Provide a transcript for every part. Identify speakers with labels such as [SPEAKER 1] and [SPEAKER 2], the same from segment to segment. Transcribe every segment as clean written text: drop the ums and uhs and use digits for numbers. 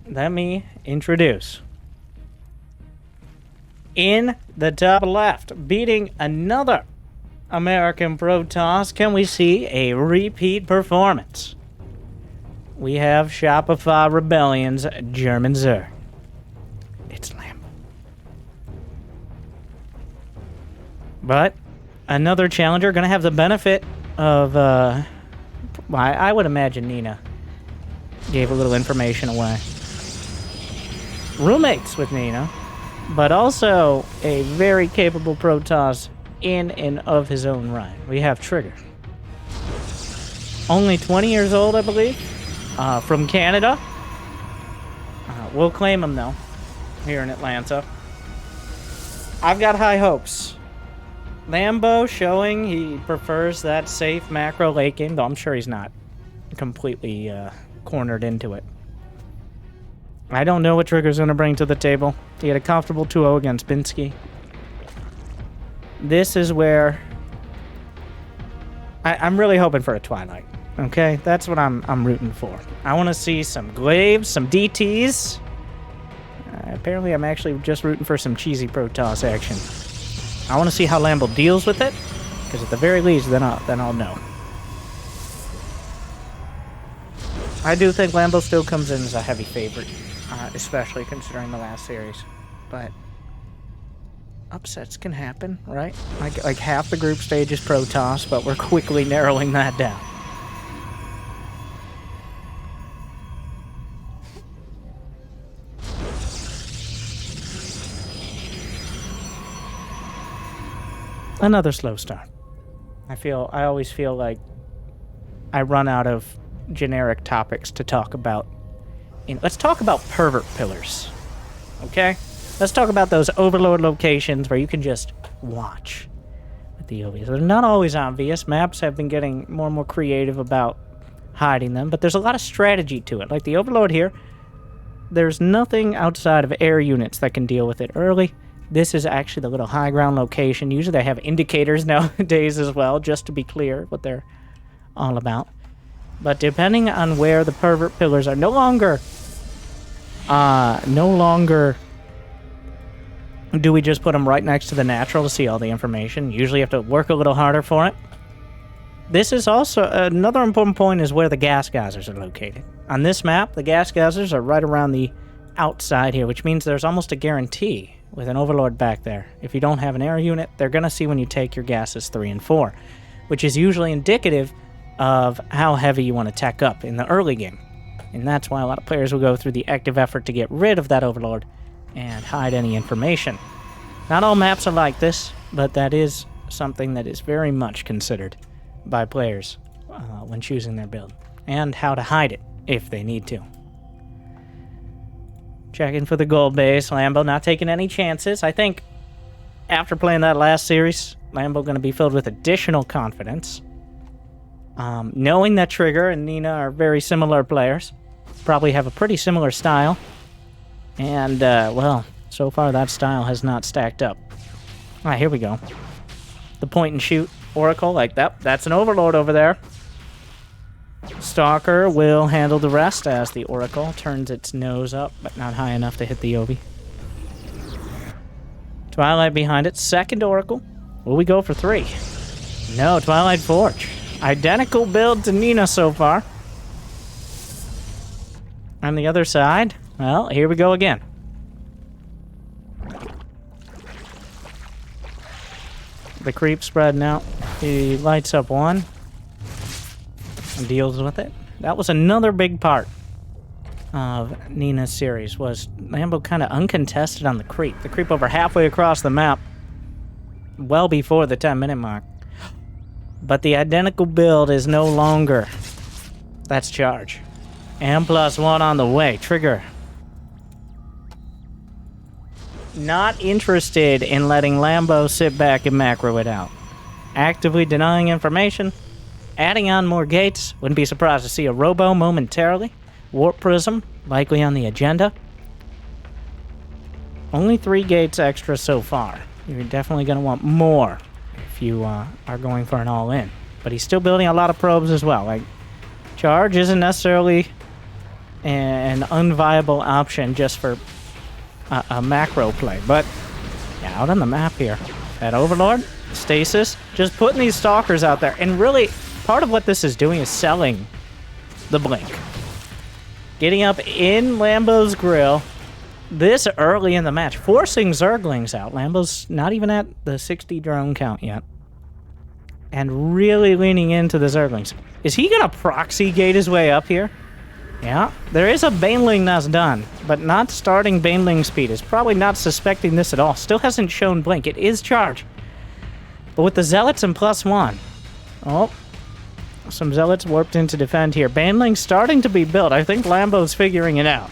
[SPEAKER 1] let me introduce. In the top left, beating another American Protoss, can we see a repeat performance? We have Shopify Rebellion's German Zerg. It's Lambo. But another challenger going to have the benefit of, I would imagine Nina gave a little information away. Roommates with Nina, but also a very capable Protoss in and of his own right. We have Trigger. Only 20 years old, I believe, from Canada. We'll claim him, though, here in Atlanta. I've got high hopes. Lambo showing he prefers that safe macro late game, though I'm sure he's not completely cornered into it. I don't know what Trigger's going to bring to the table. He had a comfortable 2-0 against Binsky. This is where I'm really hoping for a Twilight. Okay, that's what I'm rooting for. I want to see some Glaives, some DTs. Apparently, I'm actually just rooting for some cheesy Protoss action. I want to see how Lambo deals with it, because at the very least, then I'll know. I do think Lambo still comes in as a heavy favorite, especially considering the last series. But upsets can happen, right? Like half the group stage is Protoss, but we're quickly narrowing that down. Another slow start. I always feel like I run out of generic topics to talk about. Let's talk about pervert pillars, okay? Let's talk about those overlord locations where you can just watch with the OVs. They're not always obvious. Maps have been getting more and more creative about hiding them, but there's a lot of strategy to it. Like the overlord here, there's nothing outside of air units that can deal with it early. This is actually the little high ground location. Usually they have indicators nowadays as well, just to be clear what they're all about. But depending on where the pervert pillars are, no longer do we just put them right next to the natural to see all the information. Usually you have to work a little harder for it. This is also another important point is where the gas geysers are located. On this map, the gas geysers are right around the outside here, which means there's almost a guarantee with an overlord back there. If you don't have an air unit, they're going to see when you take your gases 3 and 4, which is usually indicative of how heavy you want to tech up in the early game. And that's why a lot of players will go through the active effort to get rid of that overlord and hide any information. Not all maps are like this, but that is something that is very much considered by players when choosing their build, and how to hide it if they need to. Checking for the gold base. Lambo not taking any chances. I think after playing that last series, Lambo going to be filled with additional confidence. Knowing that Trigger and Nina are very similar players, probably have a pretty similar style, and, well, so far that style has not stacked up. Alright, here we go. The point and shoot Oracle, like that. That's an overlord over there. Stalker will handle the rest as the Oracle turns its nose up, but not high enough to hit the Ovi. Twilight behind it. Second Oracle. Will we go for 3? No, Twilight Forge. Identical build to Nina so far. On the other side, well, here we go again. The creep spreading out. He lights up one and deals with it. That was another big part of Nina's series, was Lambo kind of uncontested on the creep. The creep over halfway across the map, well before the 10-minute mark. But the identical build is no longer. That's charge. M+1 on the way. Trigger. Not interested in letting Lambo sit back and macro it out. Actively denying information. Adding on more gates. Wouldn't be surprised to see a Robo momentarily. Warp Prism, likely on the agenda. Only 3 gates extra so far. You're definitely going to want more if you are going for an all-in. But he's still building a lot of probes as well. Like, charge isn't necessarily an unviable option just for a macro play. But yeah, out on the map here, that Overlord, Stasis, just putting these Stalkers out there. And really, part of what this is doing is selling the Blink. Getting up in Lambo's grill this early in the match, forcing Zerglings out. Lambo's not even at the 60 drone count yet. And really leaning into the Zerglings. Is he going to proxy gate his way up here? Yeah, there is a Baneling that's done, but not starting Baneling speed. Is probably not suspecting this at all. Still hasn't shown Blink. It is charge. But with the Zealots and +1. Oh, some Zealots warped in to defend here. Baneling starting to be built. I think Lambo's figuring it out.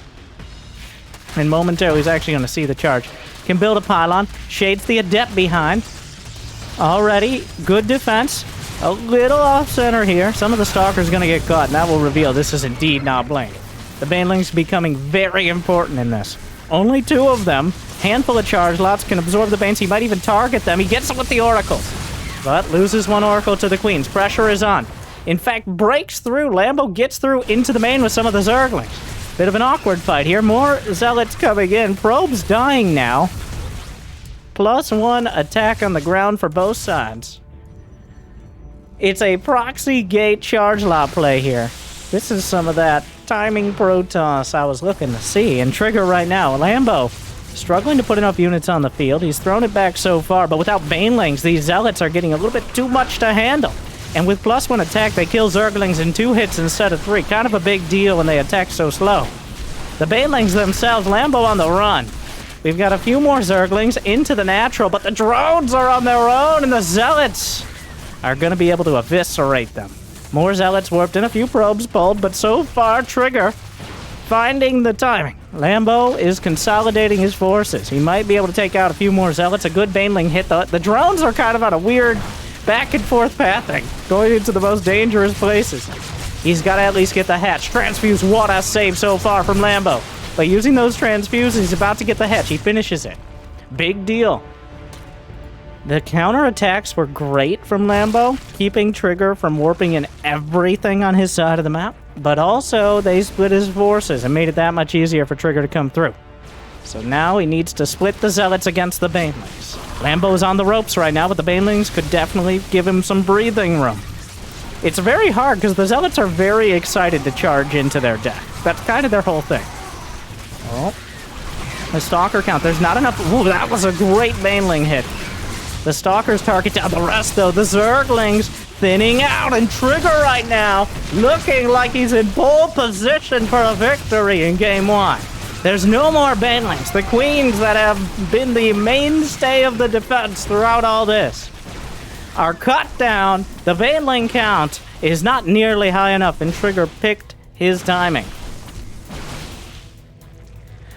[SPEAKER 1] And momentarily he's actually going to see the charge. Can build a pylon. Shades the Adept behind. Already, good defense. A little off-center here. Some of the Stalkers going to get caught, and that will reveal this is indeed not Blink. The Baneling's becoming very important in this. Only 2 of them. Handful of charge lots can absorb the Banes. He might even target them. He gets it with the Oracles. But loses 1 Oracle to the Queens. Pressure is on. In fact, breaks through. Lambo gets through into the main with some of the Zerglings. Bit of an awkward fight here. More Zealots coming in. Probe's dying now. +1 attack on the ground for both sides. It's a proxy gate charge lot play here. This is some of that timing Protoss I was looking to see. And Trigger right now. Lambo struggling to put enough units on the field. He's thrown it back so far, but without Banelings, these Zealots are getting a little bit too much to handle. And with +1 attack, they kill Zerglings in 2 hits instead of 3. Kind of a big deal when they attack so slow. The Banelings themselves, Lambo on the run. We've got a few more Zerglings into the natural, but the drones are on their own, and the Zealots are going to be able to eviscerate them. More Zealots warped in, a few probes pulled, but so far, Trigger finding the timing. Lambo is consolidating his forces. He might be able to take out a few more Zealots. A good Baneling hit. The drones are kind of on a weird back-and-forth pathing, going into the most dangerous places. He's got to at least get the hatch. Transfuse, what a save so far from Lambo. But using those transfuses, he's about to get the hatch. He finishes it. Big deal. The counterattacks were great from Lambo, keeping Trigger from warping in everything on his side of the map. But also, they split his forces and made it that much easier for Trigger to come through. So now he needs to split the Zealots against the Banelings. Lambo's on the ropes right now, but the Banelings could definitely give him some breathing room. It's very hard because the Zealots are very excited to charge into their deck. That's kind of their whole thing. Oh, the Stalker count. There's not enough. Ooh, that was a great Baneling hit. The Stalkers target down. The rest, though, the Zerglings thinning out, and Trigger right now looking like he's in pole position for a victory in Game 1. There's no more Banelings. The Queens that have been the mainstay of the defense throughout all this are cut down. The Baneling count is not nearly high enough, and Trigger picked his timing.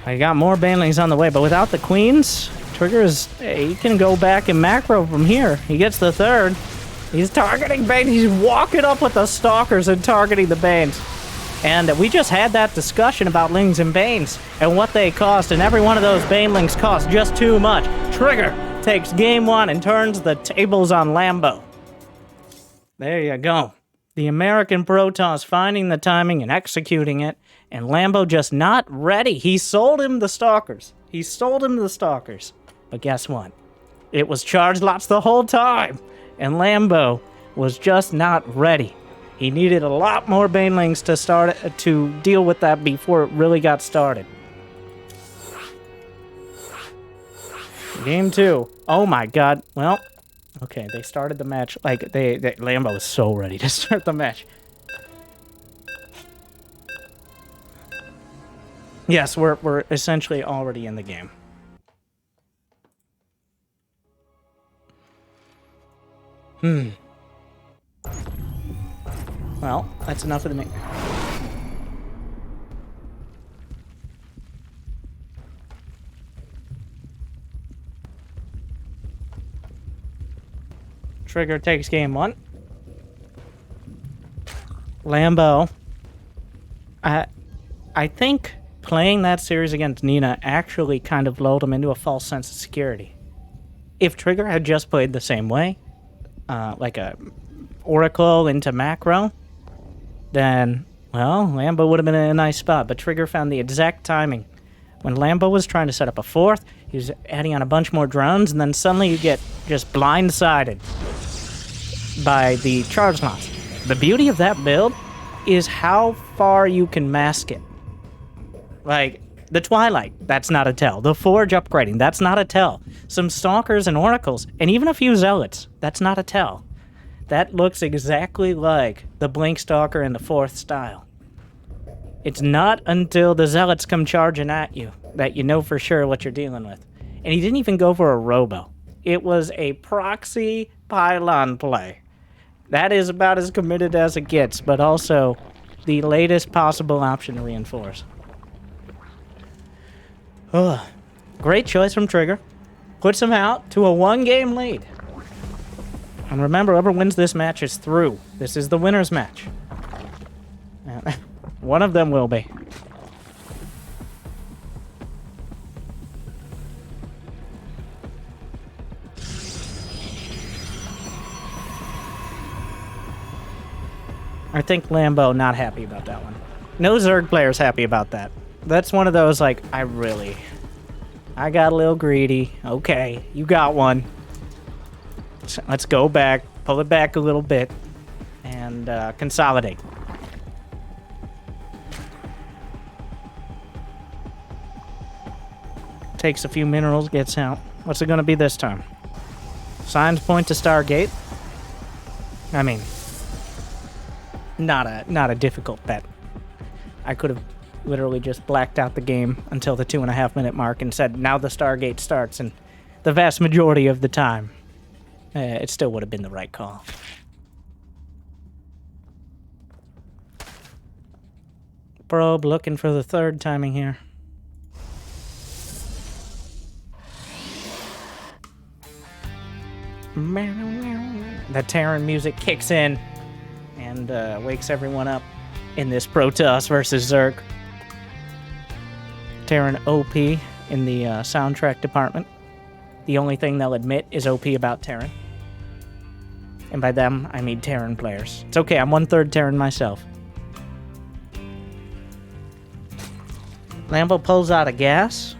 [SPEAKER 1] I got more Banelings on the way, but without the Queens, Trigger he can go back in macro from here. He gets the 3rd. He's targeting Banes. He's walking up with the Stalkers and targeting the Banes. And we just had that discussion about Lings and Banes and what they cost, and every one of those Banelings cost just too much. Trigger takes Game 1 and turns the tables on Lambo. There you go. The American Protoss finding the timing and executing it, and Lambo just not ready. He sold him the Stalkers. But guess what? It was charge lots the whole time, and Lambo was just not ready. He needed a lot more Banelings to deal with that before it really got started. Game 2. Oh my god. Well, okay, they started the match. Lambo was so ready to start the match. Yes, we're essentially already in the game. Well, that's enough of the Trigger takes Game 1. Lambo. I think playing that series against Nina actually kind of lulled him into a false sense of security. If Trigger had just played the same way, like a Oracle into macro, then Well, Lambo would have been in a nice spot, but Trigger found the exact timing. When Lambo was trying to set up a fourth, he was adding on a bunch more drones, and then suddenly you get just blindsided by the charge launch. The beauty of that build is how far you can mask it. Like, the Twilight, that's not a tell. The Forge upgrading, that's not a tell. Some Stalkers and Oracles, and even a few Zealots, that's not a tell. That looks exactly like the Blink Stalker in the 4th style. It's not until the Zealots come charging at you that you know for sure what you're dealing with. And he didn't even go for a Robo. It was a proxy pylon play. That is about as committed as it gets, but also the latest possible option to reinforce. Ugh. Great choice from Trigger. Puts him out to a 1-game lead. And remember, whoever wins this match is through. This is the winner's match. One of them will be. I think Lambo not happy about that one. No Zerg player's happy about that. That's one of those, like, I got a little greedy. Okay, you got one. So let's go back, pull it back a little bit, and consolidate. Takes a few minerals, gets out. What's it gonna be this time? Signs point to Stargate. I mean, not a difficult bet. I could have literally just blacked out the game until the 2.5-minute mark and said, now the Stargate starts, and the vast majority of the time, it still would have been the right call. Probe looking for the 3rd timing here. The Terran music kicks in and wakes everyone up in this Protoss versus Zerg. Terran OP in the soundtrack department. The only thing they'll admit is OP about Terran. And by them, I mean Terran players. It's okay, I'm 1/3 Terran myself. Lambo pulls out a gas.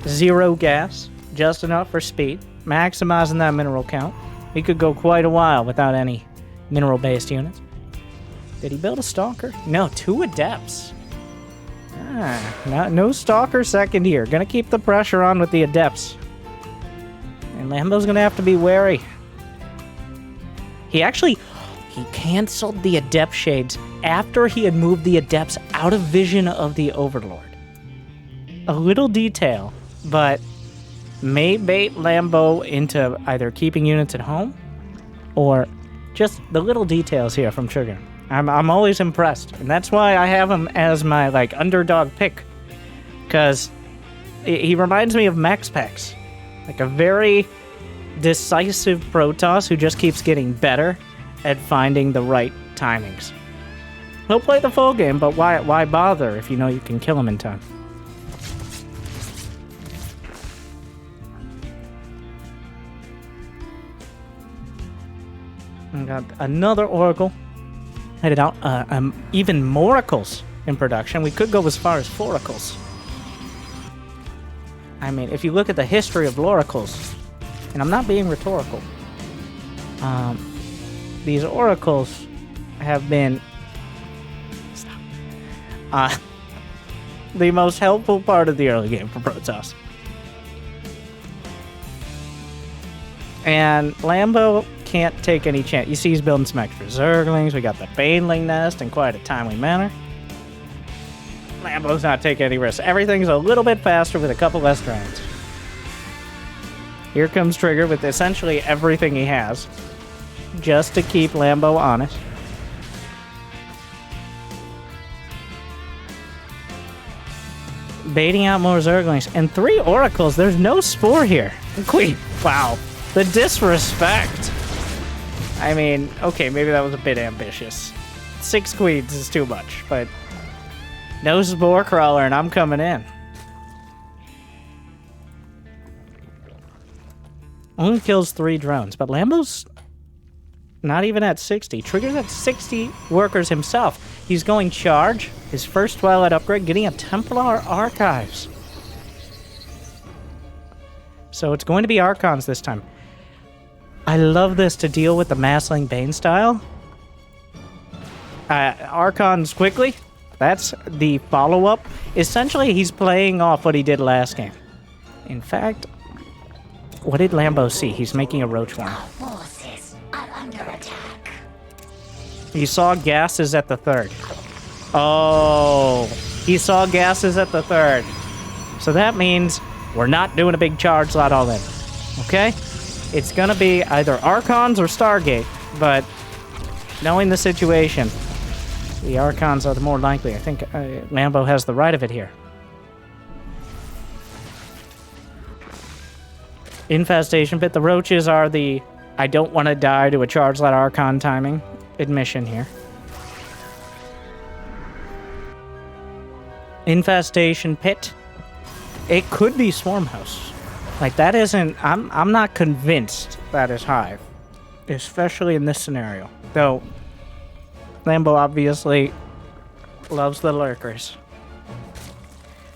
[SPEAKER 1] 0 gas. Just enough for speed. Maximizing that mineral count. We could go quite a while without any mineral-based units. Did he build a Stalker? No, 2 Adepts. No Stalker second here. Gonna keep the pressure on with the Adepts. And Lambo's gonna have to be wary. He canceled the Adept Shades after he had moved the Adepts out of vision of the Overlord. A little detail, but may bait Lambo into either keeping units at home or just the little details here from Trigger. I'm always impressed, and that's why I have him as my underdog pick, because he reminds me of Max Pex, like a very decisive Protoss who just keeps getting better at finding the right timings. He'll play the full game, but why bother if you know you can kill him in time? I got another Oracle headed out. Even more Oracles in production. We could go as far as 4 Oracles. I mean, if you look at the history of Loracles, and I'm not being rhetorical, these Oracles have been the most helpful part of the early game for Protoss. And Lambo can't take any chance. You see he's building some extra Zerglings. We got the Baneling Nest in quite a timely manner. Lambo's not taking any risks. Everything's a little bit faster with a couple less drones. Here comes Trigger with essentially everything he has, just to keep Lambo honest. Baiting out more Zerglings. And 3 Oracles. There's no Spore here. Queen. Wow. The disrespect. I mean, okay, maybe that was a bit ambitious. 6 Queens is too much, but no Spore Crawler, and I'm coming in. Only kills 3 drones, but Lambo's Not even at 60. Trigger's at 60 workers himself. He's going charge. His first Twilight upgrade, getting a Templar Archives. So it's going to be Archons this time. I love this to deal with the Massling Bane style. Archons quickly. That's the follow-up. Essentially, he's playing off what he did last game. In fact, what did Lambo see? He's making a Roach Worm.
[SPEAKER 2] Forces are under attack.
[SPEAKER 1] He saw gases at the third. Oh, he saw gases at the third. So that means we're not doing a big charge slot all in. Okay? It's gonna be either Archons or Stargate, but knowing the situation, the Archons are the more likely. I think Lambo has the right of it here. Infestation Pit. The Roaches are the I don't want to die to a charge slot Archon timing admission here. Infestation Pit. It could be Swarmhouse. Like, that isn't... I'm not convinced that is Hive. Especially in this scenario. Though, Lambo obviously loves the lurkers.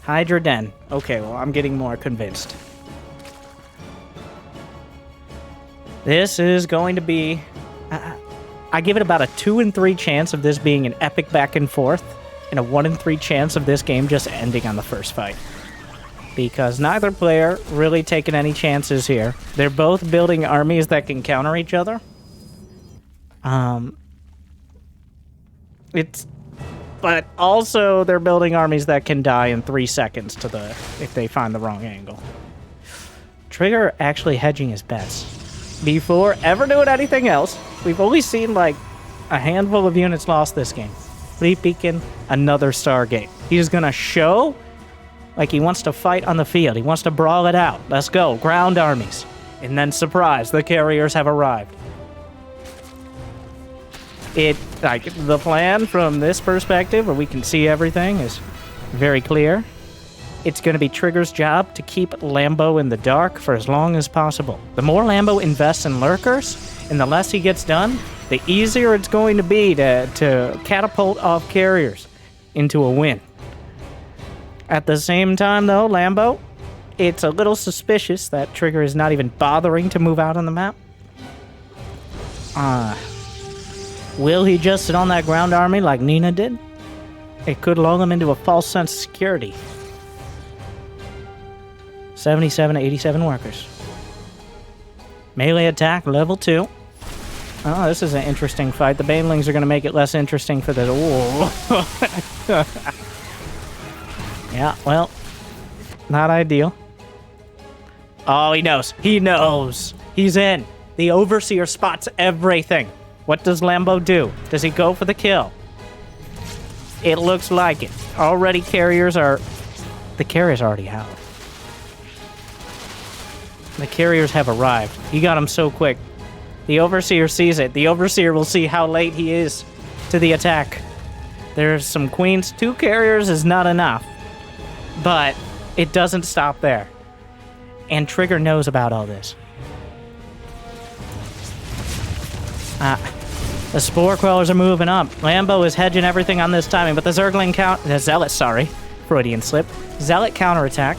[SPEAKER 1] Hydra Den. Okay, well, I'm getting more convinced. This is going to be... I give it about a 2 in 3 chance of this being an epic back and forth, and a 1 in 3 chance of this game just ending on the first fight. Because neither player really taking any chances here. They're both building armies that can counter each other. But also they're building armies that can die in 3 seconds to the if they find the wrong angle. Trigger actually hedging his bets. Before ever doing anything else, we've only seen like a handful of units lost this game. Fleet Beacon, another Stargate. He's gonna show like he wants to fight on the field. He wants to brawl it out. Let's go. Ground armies. And then, surprise, the carriers have arrived. The plan from this perspective, where we can see everything, is very clear. It's going to be Trigger's job to keep Lambo in the dark for as long as possible. The more Lambo invests in lurkers, and the less he gets done, the easier it's going to be to catapult off carriers into a win. At the same time, though, Lambo, it's a little suspicious that Trigger is not even bothering to move out on the map. Will he just sit on that ground army like Nina did? It could lull him into a false sense of security. 77 to 87 workers. Melee attack, level 2. Oh, this is an interesting fight. The Banelings are going to make it less interesting for the... Yeah, well, not ideal. Oh, he knows. He knows. He's in. The Overseer spots everything. What does Lambo do? Does he go for the kill? It looks like it. Already carriers are... The carriers are already out. The carriers have arrived. He got them so quick. The Overseer sees it. The Overseer will see how late he is to the attack. There's some queens. 2 carriers is not enough. But it doesn't stop there. And Trigger knows about all this. The Spore Crawlers are moving up. Lambo is hedging everything on this timing, but the Zergling the Zealot, sorry. Freudian slip. Zealot counterattack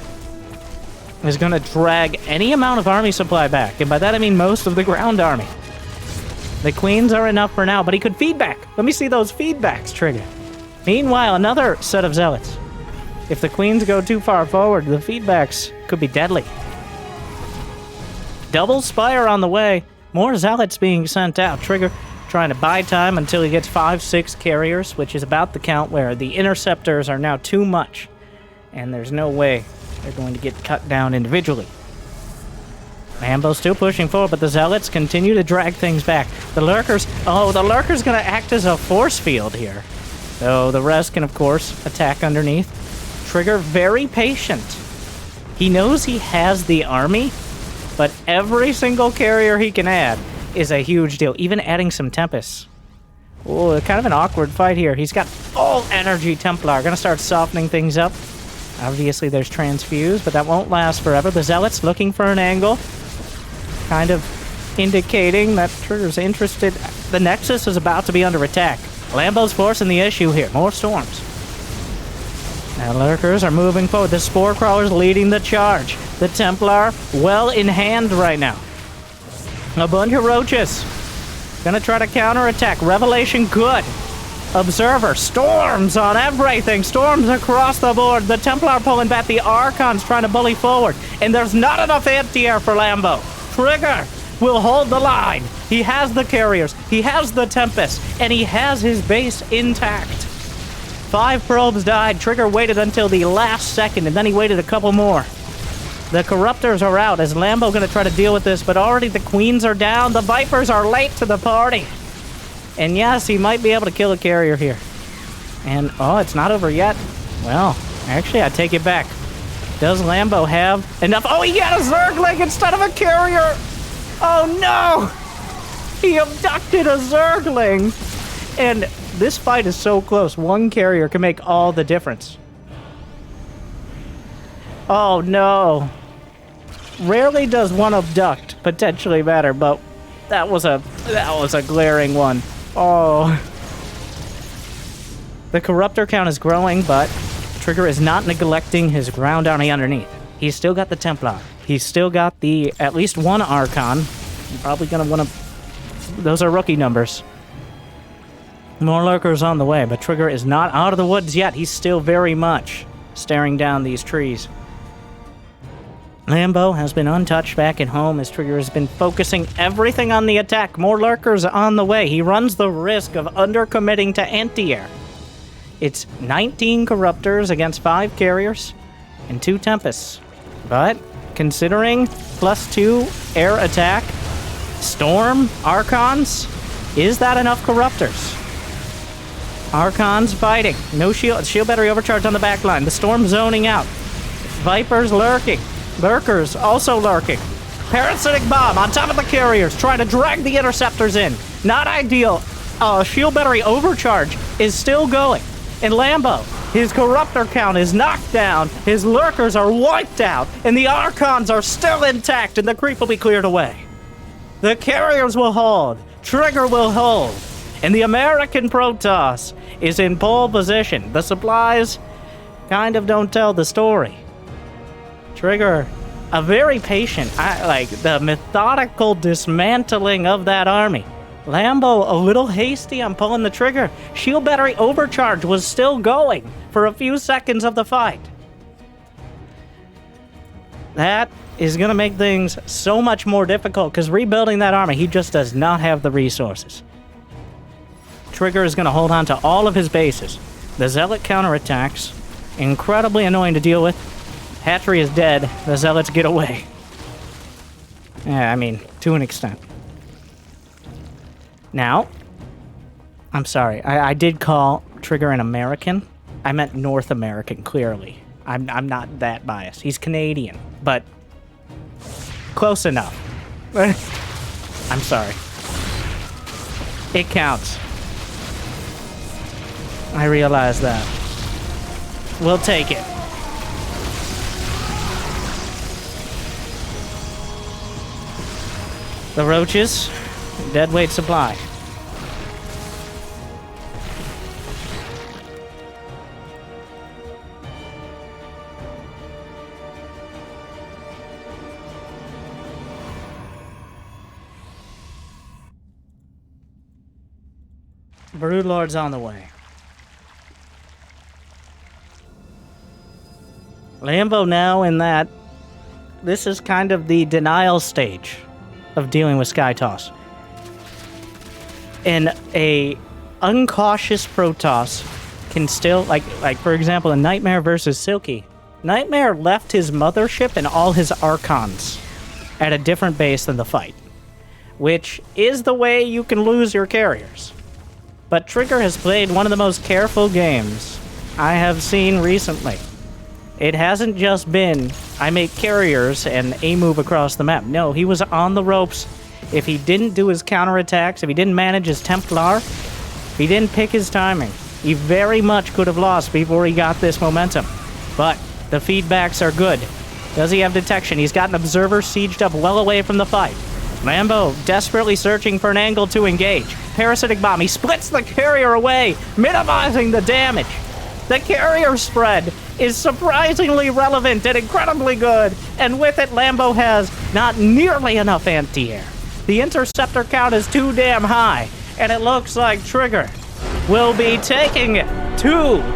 [SPEAKER 1] is going to drag any amount of army supply back. And by that I mean most of the ground army. The Queens are enough for now, but he could feedback. Let me see those feedbacks, Trigger. Meanwhile, another set of Zealots. If the Queens go too far forward, the feedbacks could be deadly. Double Spire on the way. More Zealots being sent out. Trigger trying to buy time until he gets 5-6 carriers, which is about the count where the Interceptors are now too much. And there's no way they're going to get cut down individually. Lambo's still pushing forward, but the Zealots continue to drag things back. The Lurkers... Oh, the Lurker's going to act as a force field here. Though the rest can, of course, attack underneath. Trigger very patient. He knows he has the army, but every single carrier he can add is a huge deal. Even adding some Tempests. Oh, kind of an awkward fight here. He's got full energy Templar. Gonna start softening things up. Obviously there's Transfuse, but that won't last forever. The Zealots looking for an angle. Kind of indicating that Trigger's interested. The Nexus is about to be under attack. Lambo's forcing the issue here. More storms. Now lurkers are moving forward. The Spore Crawler's leading the charge. The Templar well in hand right now. A bunch of roaches. Gonna try to counterattack. Revelation good. Observer. Storms on everything. Storms across the board. The Templar pulling back. The Archon's trying to bully forward. And there's not enough anti-air for Lambo. Trigger will hold the line. He has the carriers. He has the Tempest. And he has his base intact. 5 probes died. Trigger waited until the last second, and then he waited a couple more. The Corruptors are out. Is Lambo going to try to deal with this? But already the Queens are down. The Vipers are late to the party. And yes, he might be able to kill a carrier here. And, oh, it's not over yet. Well, actually, I take it back. Does Lambo have enough? Oh, he got a Zergling instead of a carrier. Oh, no. He abducted a Zergling. And this fight is so close. One carrier can make all the difference. Oh, no. Rarely does one abduct potentially matter, but that was a glaring one. Oh. The Corruptor count is growing, but Trigger is not neglecting his ground army underneath. He's still got the Templar. He's still got the at least one Archon. I'm probably going to want to... Those are rookie numbers. More lurkers on the way, but Trigger is not out of the woods yet. He's still very much staring down these trees. Lambo has been untouched back at home as Trigger has been focusing everything on the attack. More lurkers on the way. He runs the risk of undercommitting to anti-air. It's 19 Corruptors against 5 carriers and 2 Tempests. But considering +2 air attack, Storm, Archons, is that enough Corruptors? Archons fighting. No shield. Shield battery overcharged on the back line. The Storm zoning out. Vipers lurking. Lurkers also lurking. Parasitic Bomb on top of the carriers, trying to drag the interceptors in. Not ideal. Shield battery overcharge is still going. And Lambo, his Corruptor count is knocked down. His lurkers are wiped out. And the Archons are still intact, and the creep will be cleared away. The carriers will hold. Trigger will hold. And the American Protoss is in pole position. The supplies kind of don't tell the story. Trigger, a very patient, like the methodical dismantling of that army. Lambo, a little hasty on pulling the trigger. Shield battery overcharge was still going for a few seconds of the fight. That is going to make things so much more difficult because rebuilding that army, he just does not have the resources. Trigger is going to hold on to all of his bases. The Zealot counterattacks. Incredibly annoying to deal with. Hatchery is dead. The Zealots get away. Yeah, I mean, to an extent. Now, I'm sorry. I did call Trigger an American. I meant North American, clearly. I'm not that biased. He's Canadian, but close enough. I'm sorry. It counts. I realize that. We'll take it. The roaches, deadweight supply. Broodlord's on the way. Lambo now in that this is kind of the denial stage of dealing with Sky Toss. And a uncautious Protoss can still, like for example, in Nightmare versus Silky, Nightmare left his mothership and all his Archons at a different base than the fight, which is the way you can lose your carriers. But Trigger has played one of the most careful games I have seen recently. It hasn't just been, I make carriers and A-move across the map. No, he was on the ropes. If he didn't do his counterattacks, if he didn't manage his Templar, if he didn't pick his timing, he very much could have lost before he got this momentum. But the feedbacks are good. Does he have detection? He's got an observer sieged up well away from the fight. Lambo desperately searching for an angle to engage. Parasitic bomb. He splits the carrier away, minimizing the damage. The carrier spread is surprisingly relevant and incredibly good, and with it, Lambo has not nearly enough anti-air. The interceptor count is too damn high, and it looks like Trigger will be taking it 2